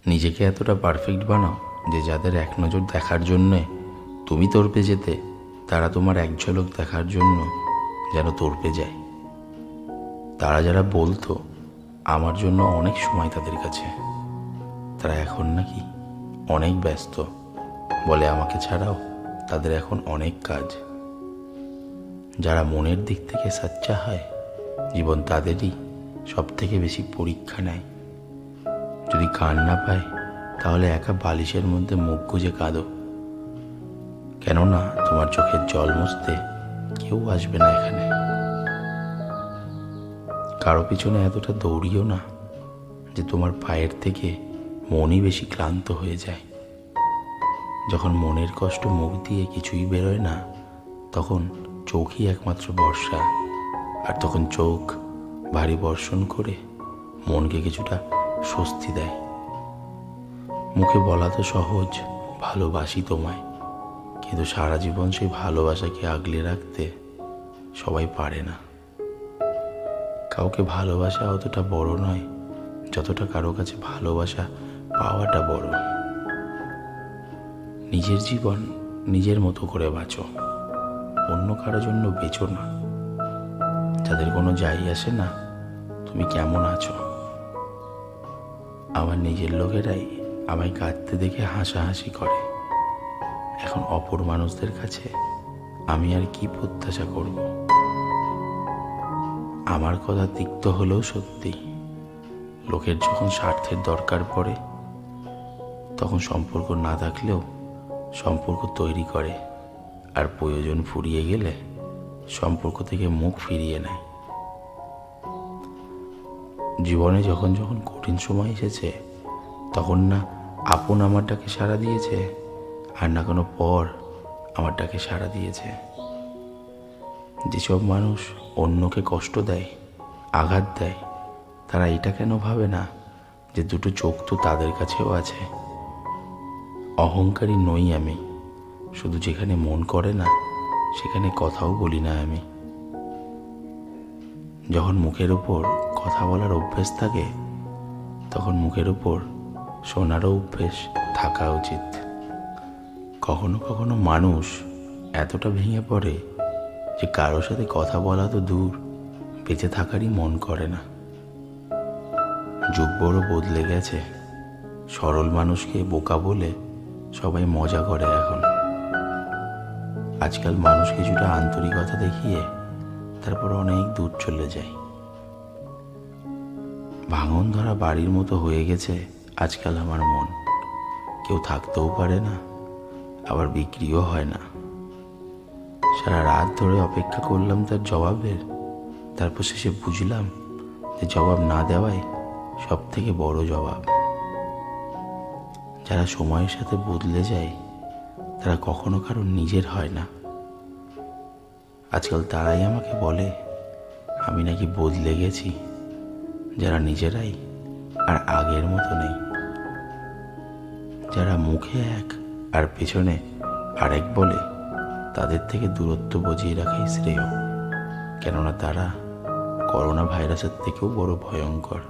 নিজেকে এতটা পারফেক্ট বানাও যে যাদের এক নজর দেখার জন্যে তুমি তর্পে যেতে, তারা তোমার এক ঝলক দেখার জন্য যেন তর্পে যায়। তারা যারা বলতো আমার জন্য অনেক সময় তাদের কাছে, তারা এখন নাকি অনেক ব্যস্ত, বলে আমাকে ছাড়াও তাদের এখন অনেক কাজ। যারা মনের দিক থেকে সাচ্চা হয়, জীবন তাদেরই সব থেকে বেশি পরীক্ষা নেয়। যদি কান না পায় তাহলে একা বালিশের মধ্যে মুখ গুজে কাঁদো, কেননা তোমার চোখের জল মুছতে কেউ আসবে না এখানে। কারো পিছনে এতটা দৌড়িও না যে তোমার পায়ের থেকে মনই বেশি ক্লান্ত হয়ে যায়। যখন মনের কষ্ট মুখ দিয়ে কিছুই বেরোয় না, তখন চোখই একমাত্র ভরসা। আর তখন চোখ ভারী বর্ষণ করে মনকে কিছুটা স্বস্তি দেয়। মুখে বলা তো সহজ, ভালোবাসি তোমায়, কিন্তু সারা জীবন সেই ভালোবাসাকে আগলে রাখতে সবাই পারে না। কাউকে ভালোবাসা অতটা বড় নয় যতটা কারো কাছে ভালোবাসা পাওয়াটা বড়। নিজের জীবন নিজের মতো করে বাঁচো, অন্য কারোর জন্য বেচো না। যাদের কোনো যাই আসে না তুমি কেমন আছো। আমার নিজের লোকেরাই আমায় কাঁদতে দেখে হাসাহাসি করে। এখন অপর মানুষদের কাছে আমি আর কি প্রত্যাশা করব। আমার কথা তিক্ত হলেও সত্যি, লোকের যখন স্বার্থের দরকার পড়ে তখন সম্পর্ক না থাকলেও সম্পর্ক তৈরি করে, আর প্রয়োজন ফুরিয়ে গেলে সম্পর্ক থেকে মুখ ফিরিয়ে নেয়। জীবনে যখন যখন কঠিন সময় এসেছে, তখন না আপন আমার ডাকে সাড়া দিয়েছে, আর না কোনো পর আমার ডাকে সাড়া দিয়েছে। যেসব মানুষ অন্যকে কষ্ট দেয়, আঘাত দেয়, তারা এটা কেন ভাবে না যে দুটো চোখ তো তাদের কাছেও আছে। অহংকারী নই আমি, শুধু যেখানে মন করে না সেখানে কথাও বলি না আমি। যখন মুখের উপর কথা বলার অভ্যেস থাকে, তখন মুখের উপর শোনারও অভ্যেস থাকা উচিত। কখনো কখনো মানুষ এতটা ভেঙে পড়ে যে কারোর সাথে কথা বলা তো দূর, বেঁচে থাকারই মন করে না। যুগ বড় বদলে গেছে, সরল মানুষকে বোকা বলে সবাই মজা করে এখন। আজকাল মানুষ কিছুটা আন্তরিকতা দেখিয়ে তারপর অনেক দূর চলে যায়। ভাঙন ধরা বাড়ির মতো হয়ে গেছে আজকাল আমার মন। কেউ থাকতেও পারে না, আবার বিক্রিও হয় না। সারা রাত ধরে অপেক্ষা করলাম তার জবাবের, তারপর শেষে বুঝলাম যে জবাব না দেওয়াই সব থেকে বড় জবাব। যারা সময়ের সাথে বদলে যায় তারা কখনো কারো নিজের হয় না। আজকাল তারাই আমাকে বলে আমি নাকি বদলে গেছি, যারা নিজেরাই আর আগের মতো নেই। যারা মুখে এক আর পেছনে আরেক বলে, তাদের থেকে দূরত্ব বজিয়ে রাখাই শ্রেয়, কেননা তারা করোনা ভাইরাসের থেকেও বড় ভয়ঙ্কর।